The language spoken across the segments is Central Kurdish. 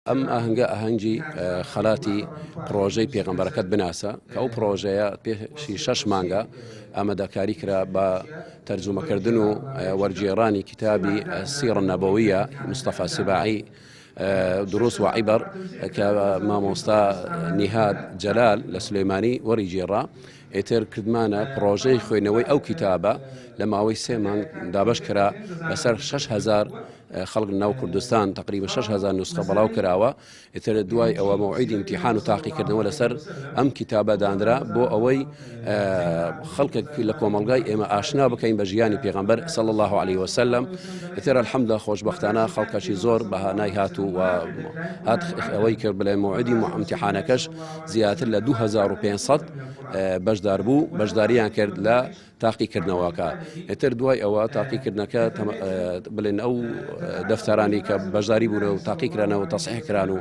ئەم ئاهەنگە ئاهەنگی خەلاتی پرۆژەی پێغەمبەرەکەت بناسە کە ئەو پرۆژەیە پێشی 6 مانگە ئامادەکاری کرا بە تەرجمەکردن و وەرگێڕانی کتابی سیرە نەبەویە مستەفا سباعی دروس و عیبەر کە مامۆستا نیهاد جەلال لە سلێمانی وەریگێڕا. ئێتر کردمانە پرۆژەی خوێنەوەی ئەو کتابە لە ماوەی 3 مانگ دابش کرا بەسەر 6,000 خەڵک ناو کوردستان تقریبا 6,000 نسخە بەڵاو کراوە. ئێتر دوای ئەوە موعیدی امتحان و تاقیکردنەوە لەسەر ئەم کتابە دانرا بۆ ئەوەی خەڵکێک لە کۆمەلگای ئێمە ئاشنا بکەین بە ژیانی پێغەمبەر صلی الله عليه وسلم. ئێتر الحەمدە خۆشبەختانە خەڵکەشی زۆر بەهانای هاتوو و هات ئەوەی کرد بڵێ موعیدی امتحانەکەش زیاتر لە 2500 بەشدار بوو، بەشداریان کرد لە تاقیکردنەوەکە. ئێتر دوای ئەوە تاقیکردنەکە بڵێن ئەو دەفتەرانی کە بەشداری بوون و تاقیکرانەوە تەصحیح کران و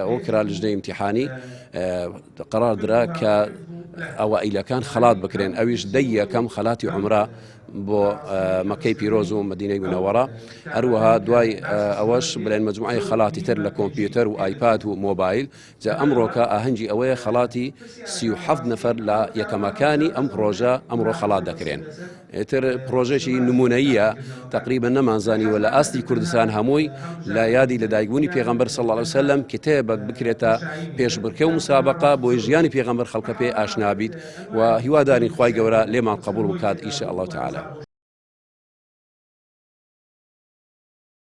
ئەو کرا لژنەی امتحانی قرار درا کە ئەوائیلەکان خەڵات بکرێن. ئەویش دەی یەکەم خەلاتی عومرە بۆ مەکەی پیرۆز و مەدینەی منەوەڕە. هەروەها دوای ئەوەش بڵێن مەجموعەی خەلاتی تر لە کۆمپیوتەر و ئایپاد و مۆبایل. جا ئەمڕۆکە ئاهەنگی ئەوەیە خەلاتی 37 نەفەر لە یەکەمەکانی ئەم پرۆژە ئەمڕۆ خەڵات دەکرێن. ئێتر پرۆژێکی نمونەیە تقریبا نەمانزانیوە لە ئاستی کوردستان هەمووی لە یادی لەدایکبوونی پێغەمبەر صلی الله عليه وسلم کتێبێک بکرێتە پێشبڕکێ و مسابقە بۆی ژیانی پێغەمبەر خەڵکە پێ ئاشنا بیت و هیوادارین خوای گەورە لێمان قبول بکات ئینشاء الله تعالی.